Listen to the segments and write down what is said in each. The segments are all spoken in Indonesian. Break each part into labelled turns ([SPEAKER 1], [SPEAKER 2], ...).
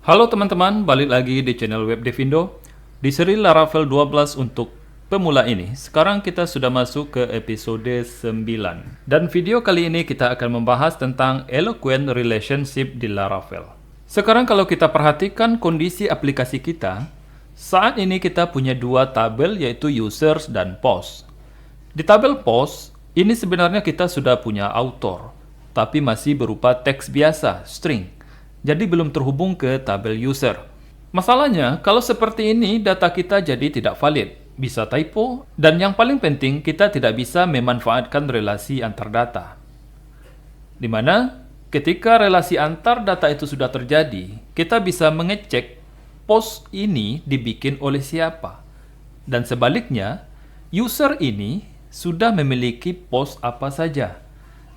[SPEAKER 1] Halo teman-teman, balik lagi di channel Web Devindo. Di seri Laravel 12 untuk pemula ini, sekarang kita sudah masuk ke episode 9. Dan video kali ini kita akan membahas tentang Eloquent Relationship di Laravel. Sekarang kalau kita perhatikan kondisi aplikasi kita, saat ini kita punya dua tabel yaitu users dan post. Di tabel post, ini sebenarnya kita sudah punya author, tapi masih berupa teks biasa, string. Jadi belum terhubung ke tabel user. Masalahnya, kalau seperti ini data kita jadi tidak valid, bisa typo, dan yang paling penting kita tidak bisa memanfaatkan relasi antar data. Di mana ketika relasi antar data itu sudah terjadi, kita bisa mengecek post ini dibikin oleh siapa. Dan sebaliknya, user ini sudah memiliki post apa saja.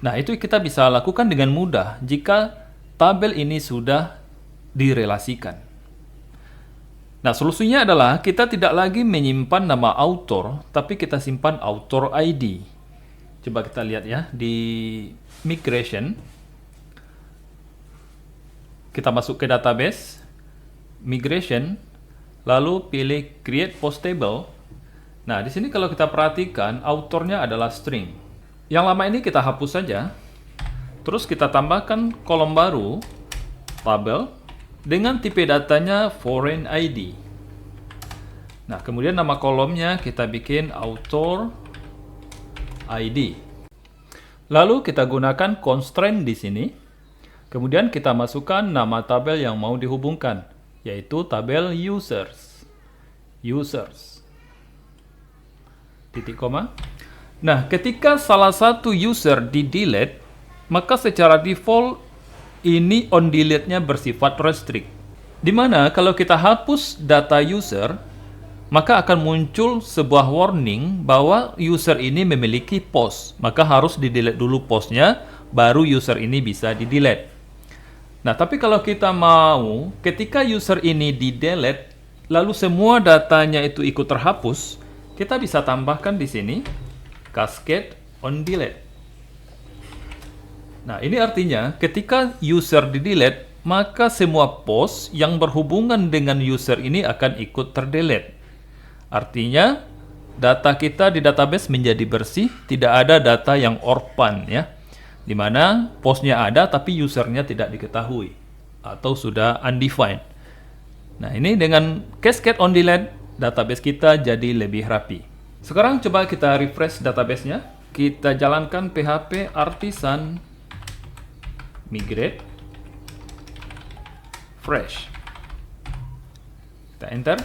[SPEAKER 1] Nah, itu kita bisa lakukan dengan mudah jika tabel ini sudah direlasikan. Nah, solusinya adalah kita tidak lagi menyimpan nama author, tapi kita simpan author ID. Coba kita lihat ya, di migration. Kita masuk ke database, migration, lalu pilih create post table. Nah, di sini kalau kita perhatikan, authornya adalah string. Yang lama ini kita hapus saja. Terus kita tambahkan kolom baru, tabel, dengan tipe datanya foreign ID. Nah, kemudian nama kolomnya kita bikin author ID. Lalu kita gunakan constraint di sini. Kemudian kita masukkan nama tabel yang mau dihubungkan, yaitu tabel users. Users. Titik koma. Nah, ketika salah satu user di-delete, maka secara default ini on delete-nya bersifat restrict. Di mana kalau kita hapus data user, maka akan muncul sebuah warning bahwa user ini memiliki post. Maka harus di-delete dulu postnya, baru user ini bisa di-delete. Nah, tapi kalau kita mau ketika user ini di-delete, lalu semua datanya itu ikut terhapus, kita bisa tambahkan di sini cascade on delete. Nah, ini artinya ketika user di-delete, maka semua post yang berhubungan dengan user ini akan ikut terdelete. Artinya, data kita di database menjadi bersih, tidak ada data yang orphan ya. Di mana postnya ada tapi usernya tidak diketahui atau sudah undefined. Nah, ini dengan cascade on delete, database kita jadi lebih rapi. Sekarang coba kita refresh database-nya. Kita jalankan php artisan migrate fresh. Kita enter.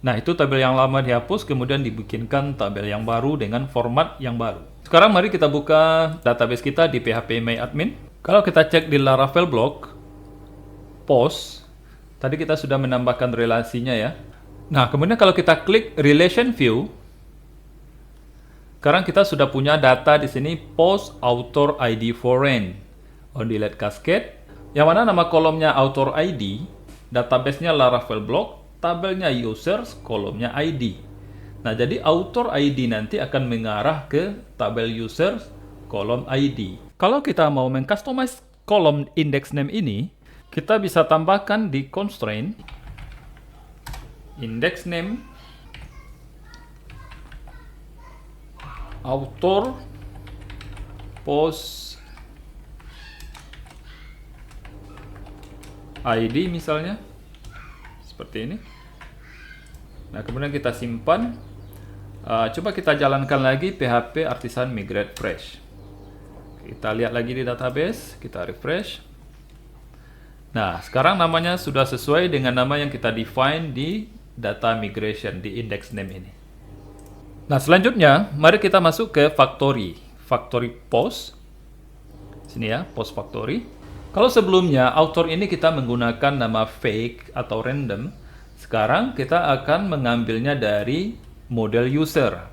[SPEAKER 1] Nah, itu tabel yang lama dihapus, kemudian dibikinkan tabel yang baru dengan format yang baru. Sekarang mari kita buka database kita di php myadmin. Kalau kita cek di Laravel block post, tadi kita sudah menambahkan relasinya ya. Nah, kemudian kalau kita klik relation view, sekarang kita sudah punya data di sini post author ID foreign on delete cascade, yang mana nama kolomnya author ID, database-nya Laravel block, tabelnya users, kolomnya ID. Nah, jadi author ID nanti akan mengarah ke tabel users, kolom ID. Kalau kita mau mengcustomize kolom index name ini, kita bisa tambahkan di constraint index name author post ID misalnya seperti ini. Nah, kemudian kita simpan. Coba kita jalankan lagi php artisan migrate fresh. Kita lihat lagi di database, kita refresh. Nah, sekarang namanya sudah sesuai dengan nama yang kita define di data migration di index name ini. Nah, selanjutnya, mari kita masuk ke factory. Factory post. Sini ya, post factory. Kalau sebelumnya, author ini kita menggunakan nama fake atau random. Sekarang kita akan mengambilnya dari model user.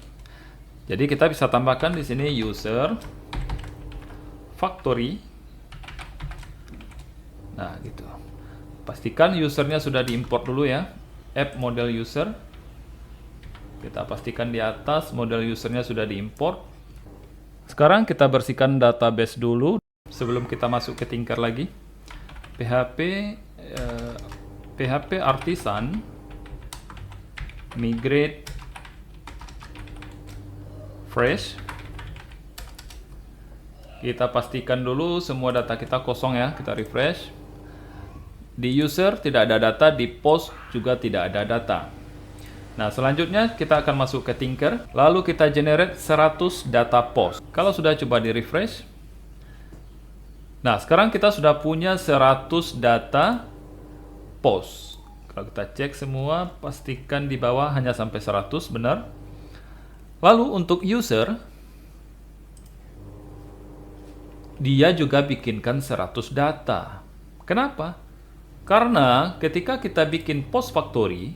[SPEAKER 1] Jadi kita bisa tambahkan di sini user factory. Nah, gitu. Pastikan usernya sudah diimport dulu ya. App model user. Kita pastikan di atas model usernya sudah diimport. Sekarang kita bersihkan database dulu sebelum kita masuk ke Tinker lagi. PHP PHP Artisan migrate fresh. Kita pastikan dulu semua data kita kosong ya, kita refresh. Di user tidak ada data, di post juga tidak ada data. Nah, selanjutnya kita akan masuk ke Tinker, lalu kita generate 100 data post. Kalau sudah, coba di refresh. Nah, sekarang kita sudah punya 100 data post. Kalau kita cek semua, pastikan di bawah hanya sampai 100, benar. Lalu untuk user, dia juga bikinkan 100 data. Kenapa? Karena ketika kita bikin post factory,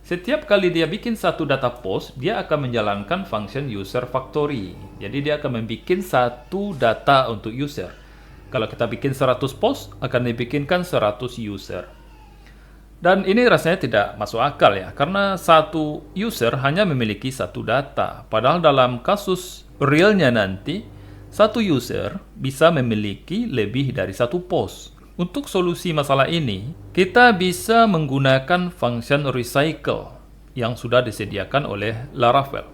[SPEAKER 1] setiap kali dia bikin satu data post, dia akan menjalankan function user factory. Jadi dia akan membuat satu data untuk user. Kalau kita bikin 100 post, akan dibikinkan 100 user. Dan ini rasanya tidak masuk akal ya, karena satu user hanya memiliki satu data. Padahal dalam kasus realnya nanti, satu user bisa memiliki lebih dari satu post. Untuk solusi masalah ini, kita bisa menggunakan function recycle yang sudah disediakan oleh Laravel.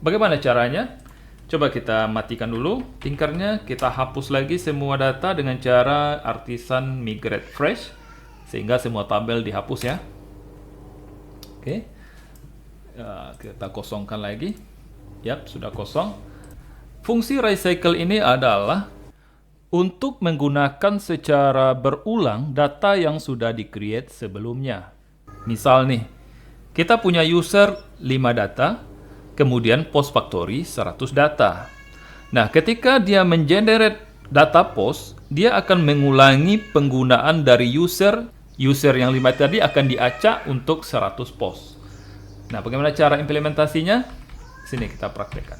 [SPEAKER 1] Bagaimana caranya? Coba kita matikan dulu Tinkernya, kita hapus lagi semua data dengan cara Artisan migrate fresh, sehingga semua tabel dihapus ya. Oke, kita kosongkan lagi. Yap, sudah kosong. Fungsi recycle ini adalah untuk menggunakan secara berulang data yang sudah di-create sebelumnya. Misal nih, kita punya user 5 data, kemudian post factory 100 data. Nah, ketika dia mengenerate data post, dia akan mengulangi penggunaan dari user yang 5 tadi akan diacak untuk 100 post. Nah, bagaimana cara implementasinya? Sini kita praktekkan.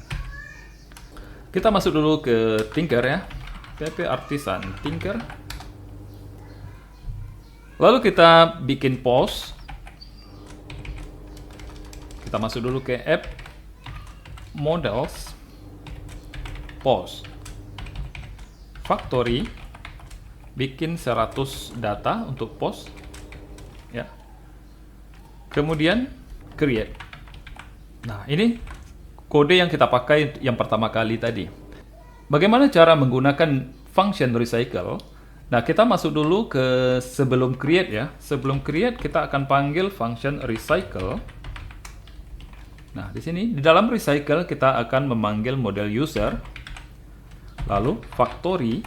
[SPEAKER 1] Kita masuk dulu ke Tinker ya, PHP Artisan Tinker. Lalu kita bikin post. Kita masuk dulu ke app models post factory, bikin 100 data untuk post ya. Kemudian create. Nah, ini kode yang kita pakai yang pertama kali tadi. Bagaimana cara menggunakan function recycle? Nah, kita masuk dulu ke sebelum create ya. Sebelum create kita akan panggil function recycle. Nah, di sini di dalam recycle kita akan memanggil model user. Lalu factory.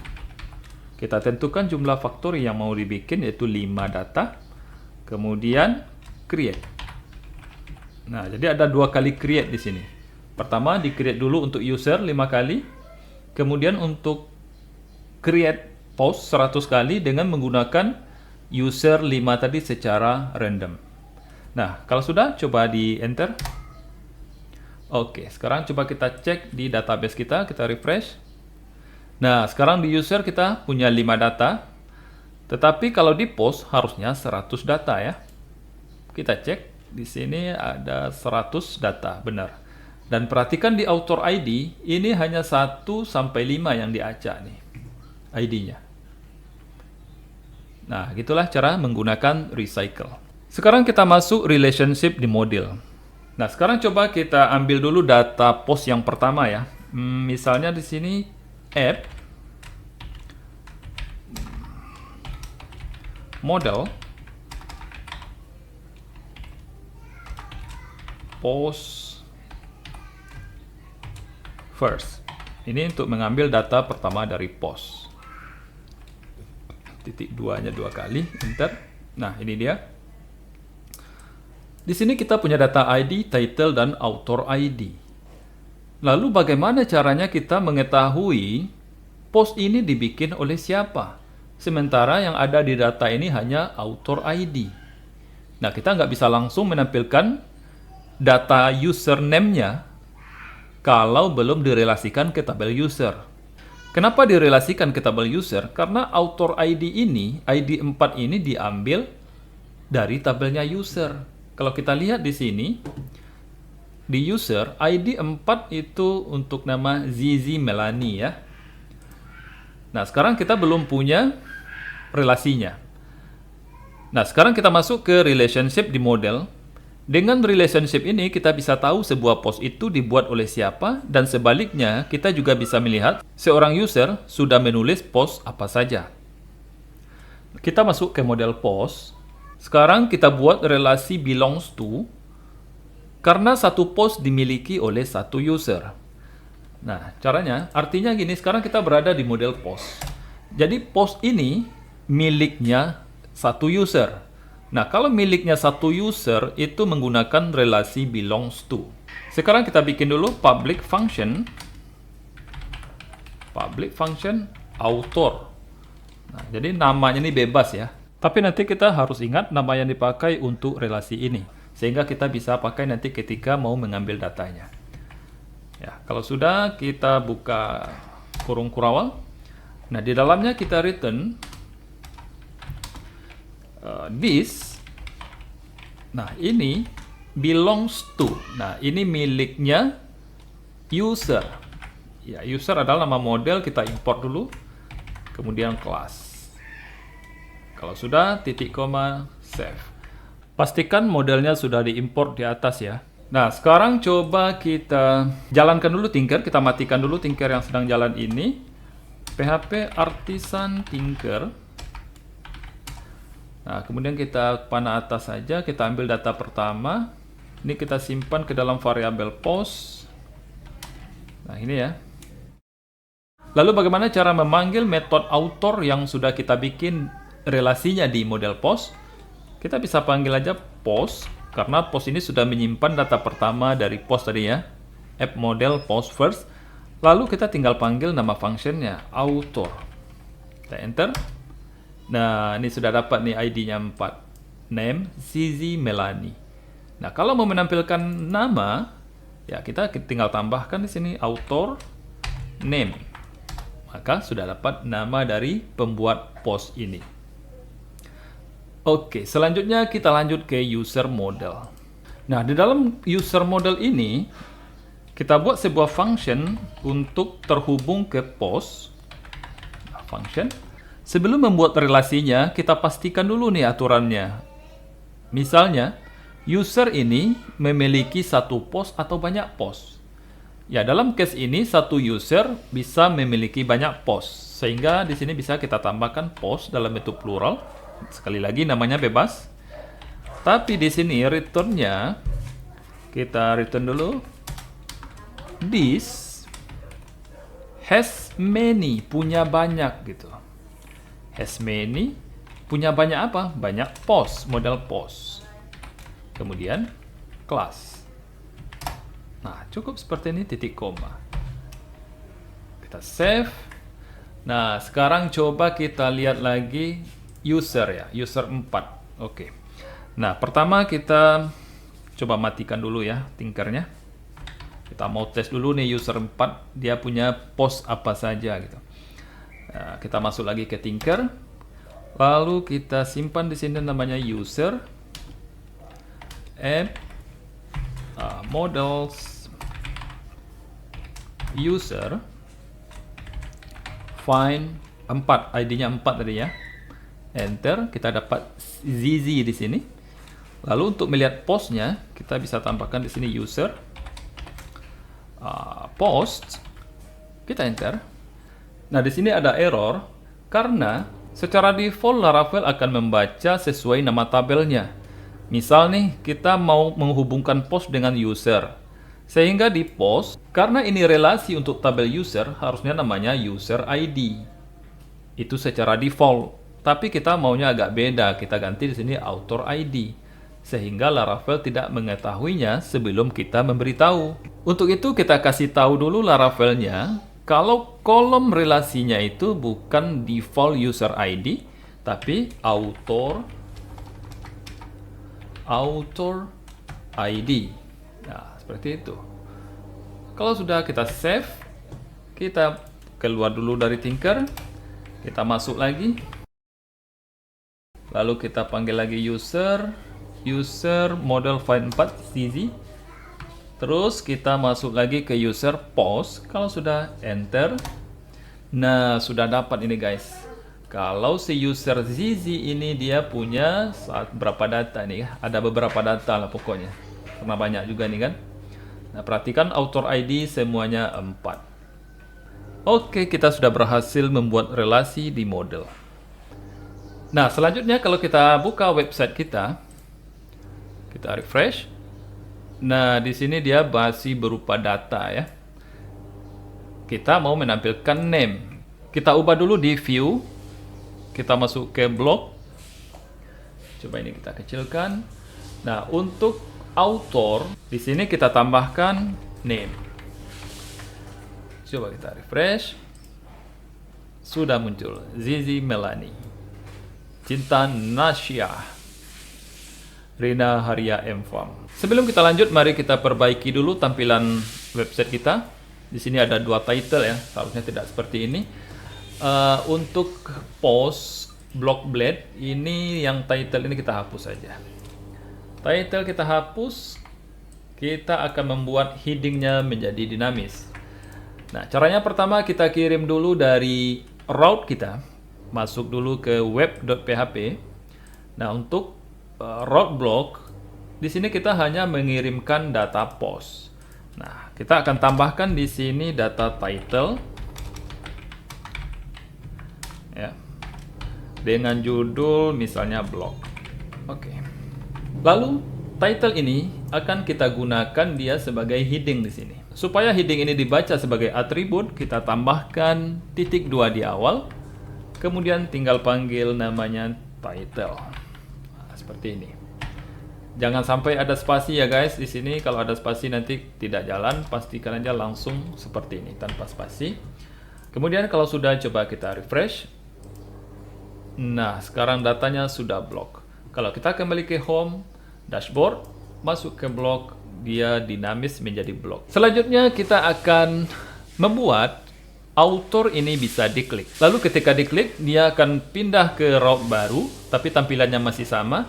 [SPEAKER 1] Kita tentukan jumlah factory yang mau dibikin yaitu 5 data. Kemudian create. Nah, jadi ada 2 kali create di sini. Pertama, di-create dulu untuk user 5 kali. Kemudian untuk create post 100 kali dengan menggunakan user 5 tadi secara random. Nah, kalau sudah, coba di enter. Oke, sekarang coba kita cek di database kita refresh. Nah, sekarang di user kita punya 5 data. Tetapi kalau di post harusnya 100 data ya. Kita cek, di sini ada 100 data, benar. Dan perhatikan di author ID, ini hanya 1 sampai 5 yang diacak nih, ID-nya. Nah, gitulah cara menggunakan recycle. Sekarang kita masuk relationship di model. Nah, sekarang coba kita ambil dulu data post yang pertama ya. Misalnya di sini app model post first. Ini untuk mengambil data pertama dari post. Titik 2-nya 2 kali, enter. Nah, ini dia. Di sini kita punya data ID, title, dan author ID. Lalu bagaimana caranya kita mengetahui post ini dibikin oleh siapa? Sementara yang ada di data ini hanya author ID. Nah, kita nggak bisa langsung menampilkan data username-nya kalau belum direlasikan ke tabel user. Kenapa direlasikan ke tabel user? Karena author ID ini, ID 4 ini diambil dari tabelnya user. Kalau kita lihat di sini, di user, ID 4 itu untuk nama Zizi Melanie ya. Nah, sekarang kita belum punya relasinya. Nah, sekarang kita masuk ke relationship di model. Dengan relationship ini, kita bisa tahu sebuah post itu dibuat oleh siapa, dan sebaliknya, kita juga bisa melihat seorang user sudah menulis post apa saja. Kita masuk ke model post. Sekarang kita buat relasi belongs to, karena satu post dimiliki oleh satu user. Nah, caranya, artinya gini, sekarang kita berada di model post. Jadi, post ini miliknya satu user. Nah, kalau miliknya satu user, itu menggunakan relasi belongs to. Sekarang kita bikin dulu public function author. Nah, jadi namanya ini bebas ya. Tapi nanti kita harus ingat nama yang dipakai untuk relasi ini. Sehingga kita bisa pakai nanti ketika mau mengambil datanya. Ya, kalau sudah, kita buka kurung kurawal. Nah, di dalamnya kita return this. Nah, ini belongs to. Nah, ini miliknya user. Ya, user adalah nama model, kita import dulu. Kemudian kelas. Kalau sudah, titik koma, save. Pastikan modelnya sudah diimport di atas ya. Nah, sekarang coba kita jalankan dulu Tinker. Kita matikan dulu Tinker yang sedang jalan ini. PHP Artisan Tinker. Nah, kemudian kita panah atas saja, kita ambil data pertama. Ini kita simpan ke dalam variabel post. Nah, ini ya. Lalu bagaimana cara memanggil metode author yang sudah kita bikin relasinya di model post? Kita bisa panggil aja post, karena post ini sudah menyimpan data pertama dari post tadi ya. App model post first. Lalu kita tinggal panggil nama functionnya, author. Kita enter. Nah, ini sudah dapat nih ID-nya 4. Name, Zizi Melanie. Nah, kalau mau menampilkan nama, ya kita tinggal tambahkan di sini author, name. Maka sudah dapat nama dari pembuat post ini. Oke, selanjutnya kita lanjut ke user model. Nah, di dalam user model ini, kita buat sebuah function untuk terhubung ke post. Nah, function. Sebelum membuat relasinya, kita pastikan dulu nih aturannya. Misalnya, user ini memiliki satu post atau banyak post. Ya, dalam case ini, satu user bisa memiliki banyak post. Sehingga di sini bisa kita tambahkan post dalam bentuk plural. Sekali lagi, namanya bebas. Tapi di sini return-nya, kita return dulu. This has many, punya banyak gitu. Has many, punya banyak apa? Banyak post, model post. Kemudian, class. Nah, cukup seperti ini, titik koma. Kita save. Nah, sekarang coba kita lihat lagi user ya, user 4. Oke. Nah, pertama kita coba matikan dulu ya Tinkernya. Kita mau tes dulu nih user 4, dia punya post apa saja gitu. Nah, kita masuk lagi ke Tinker. Lalu kita simpan di sini namanya user app models user find 4, ID-nya 4 tadi ya. Enter, kita dapat Zizi di sini. Lalu untuk melihat postnya, kita bisa tambahkan di sini user post. Kita enter. Nah, di sini ada error karena secara default Laravel akan membaca sesuai nama tabelnya. Misal nih, kita mau menghubungkan post dengan user. Sehingga di post, karena ini relasi untuk tabel user, harusnya namanya user ID. Itu secara default. Tapi kita maunya agak beda, kita ganti di sini author ID. Sehingga Laravel tidak mengetahuinya sebelum kita memberitahu. Untuk itu kita kasih tahu dulu Laravelnya, kalau kolom relasinya itu bukan default user ID, tapi author ID. Nah, seperti itu. Kalau sudah kita save, kita keluar dulu dari Tinker, kita masuk lagi. Lalu kita panggil lagi user model find 4 Zizi. Terus kita masuk lagi ke user post. Kalau sudah enter, nah sudah dapat ini guys. Kalau si user Zizi ini dia punya berapa data nih ya? Ada beberapa data lah pokoknya. Karena banyak juga nih kan. Nah, perhatikan author ID semuanya 4. Oke, kita sudah berhasil membuat relasi di model. Nah, selanjutnya kalau kita buka website kita refresh. Nah, di sini dia masih berupa data ya. Kita mau menampilkan name. Kita ubah dulu di view. Kita masuk ke blog. Coba ini kita kecilkan. Nah, untuk author di sini kita tambahkan name. Coba kita refresh. Sudah muncul Zizi Melani, Cinta Nasya, Rina Haria M Farm. Sebelum kita lanjut, mari kita perbaiki dulu tampilan website kita. Di sini ada 2 title ya, seharusnya tidak seperti ini. Untuk post blog blade ini, yang title ini kita hapus saja. Title kita hapus. Kita akan membuat headingnya menjadi dinamis. Nah, caranya pertama kita kirim dulu dari route kita, masuk dulu ke web.php. Nah, untuk route block di sini kita hanya mengirimkan data post. Nah, kita akan tambahkan di sini data title ya, dengan judul misalnya blog. Oke. Lalu title ini akan kita gunakan dia sebagai heading di sini. Supaya heading ini dibaca sebagai atribut, kita tambahkan titik 2 di awal. Kemudian tinggal panggil namanya title. Nah, seperti ini. Jangan sampai ada spasi ya guys di sini. Kalau ada spasi nanti tidak jalan. Pastikan aja langsung seperti ini tanpa spasi. Kemudian kalau sudah, coba kita refresh. Nah, sekarang datanya sudah blok. Kalau kita kembali ke home, dashboard, masuk ke blog, dia dinamis menjadi blog. Selanjutnya kita akan membuat author ini bisa diklik. Lalu ketika diklik, dia akan pindah ke route baru, tapi tampilannya masih sama.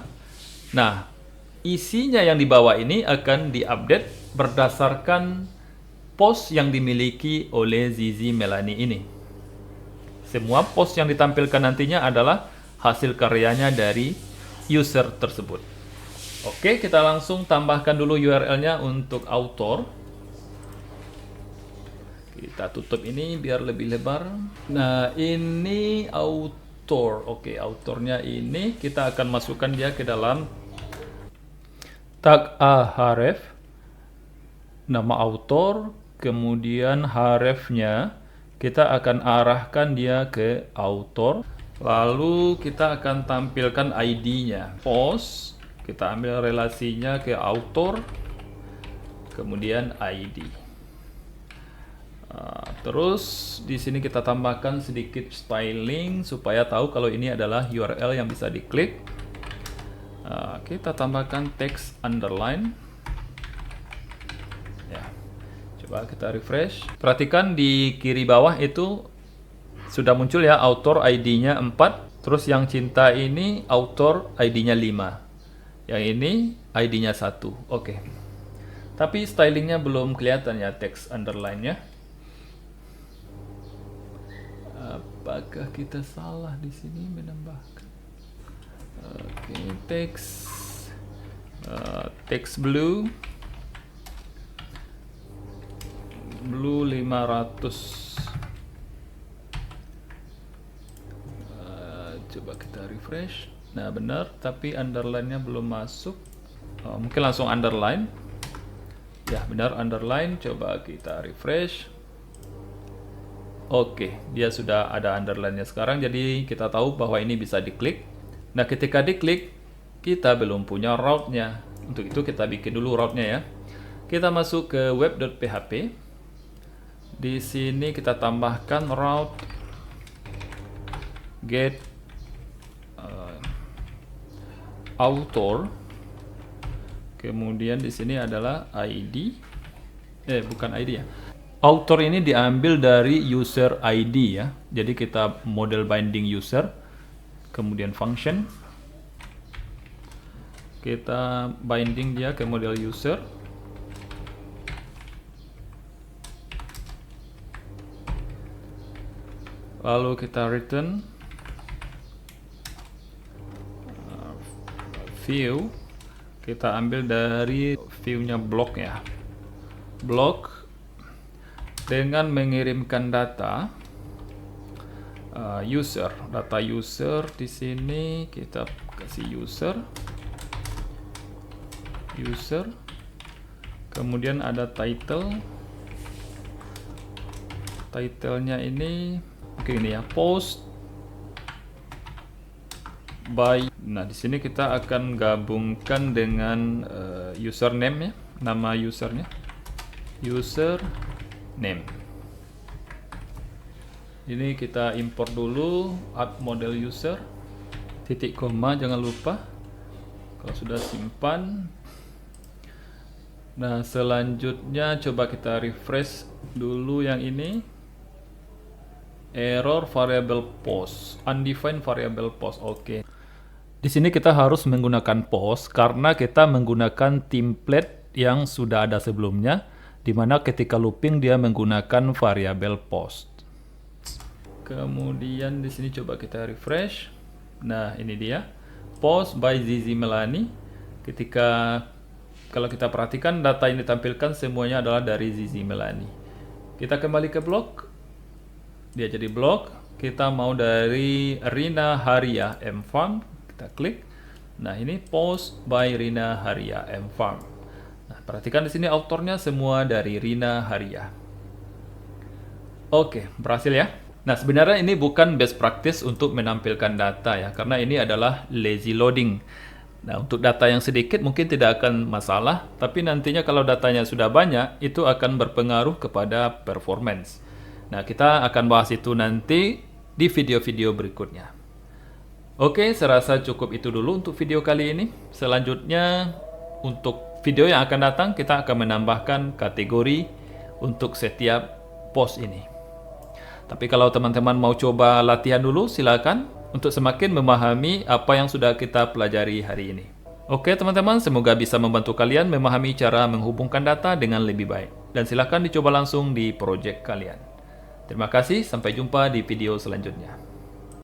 [SPEAKER 1] Nah, isinya yang di bawah ini akan diupdate berdasarkan post yang dimiliki oleh Zizi Melani ini. Semua post yang ditampilkan nantinya adalah hasil karyanya dari user tersebut. Oke, kita langsung tambahkan dulu URL-nya untuk author. Kita tutup ini biar lebih lebar. Nah, ini author. Oke, authornya ini kita akan masukkan dia ke dalam tag href, nama author, kemudian href-nya kita akan arahkan dia ke author. Lalu kita akan tampilkan ID-nya. Post, kita ambil relasinya ke author, kemudian ID. Terus di sini kita tambahkan sedikit styling supaya tahu kalau ini adalah URL yang bisa diklik. Kita tambahkan teks underline. Ya, coba kita refresh. Perhatikan di kiri bawah itu sudah muncul ya author ID-nya 4. Terus yang cinta ini author ID-nya 5. Yang ini ID-nya 1. Oke. Tapi stylingnya belum kelihatan ya teks underline-nya. Apakah kita salah di sini menambahkan? Oke, teks blue 500. Coba kita refresh. Nah, benar, tapi underline-nya belum masuk. Mungkin langsung underline. Ya, benar underline. Coba kita refresh. Oke, dia sudah ada underline-nya sekarang. Jadi kita tahu bahwa ini bisa diklik. Nah, ketika diklik, kita belum punya route-nya. Untuk itu kita bikin dulu route-nya ya. Kita masuk ke web.php. Di sini kita tambahkan route get author. Kemudian di sini adalah ID. Bukan ID ya. Author ini diambil dari user ID ya. Jadi kita model binding user. Kemudian function. Kita binding dia ke model user. Lalu kita return view, kita ambil dari view-nya blog ya. Blog dengan mengirimkan data user, data user di sini kita kasih user, kemudian ada title-nya ini mungkin ini ya, post by. Nah, di sini kita akan gabungkan dengan username ya, nama usernya, username. Ini kita import dulu add model user, titik koma jangan lupa. Kalau sudah simpan. Nah, selanjutnya coba kita refresh dulu yang ini. Error variable post, undefined variable post. Oke. Di sini kita harus menggunakan post karena kita menggunakan template yang sudah ada sebelumnya, di mana ketika looping dia menggunakan variable post. Kemudian di sini coba kita refresh. Nah, ini dia post by Zizi Melani. Kalau kita perhatikan data yang ditampilkan semuanya adalah dari Zizi Melani. Kita kembali ke blog. Dia jadi blog. Kita mau dari Rina Haria M Farm. Kita klik. Nah, ini post by Rina Haria M Farm. Nah, perhatikan di sini autornya semua dari Rina Haria. Oke, berhasil ya. Nah, sebenarnya ini bukan best practice untuk menampilkan data ya, karena ini adalah lazy loading. Nah, untuk data yang sedikit mungkin tidak akan masalah, tapi nantinya kalau datanya sudah banyak, itu akan berpengaruh kepada performance. Nah, kita akan bahas itu nanti di video-video berikutnya. Oke, saya rasa cukup itu dulu untuk video kali ini. Selanjutnya, untuk video yang akan datang, kita akan menambahkan kategori untuk setiap post ini. Tapi kalau teman-teman mau coba latihan dulu, silakan untuk semakin memahami apa yang sudah kita pelajari hari ini. Oke teman-teman, semoga bisa membantu kalian memahami cara menghubungkan data dengan lebih baik. Dan silakan dicoba langsung di project kalian. Terima kasih, sampai jumpa di video selanjutnya.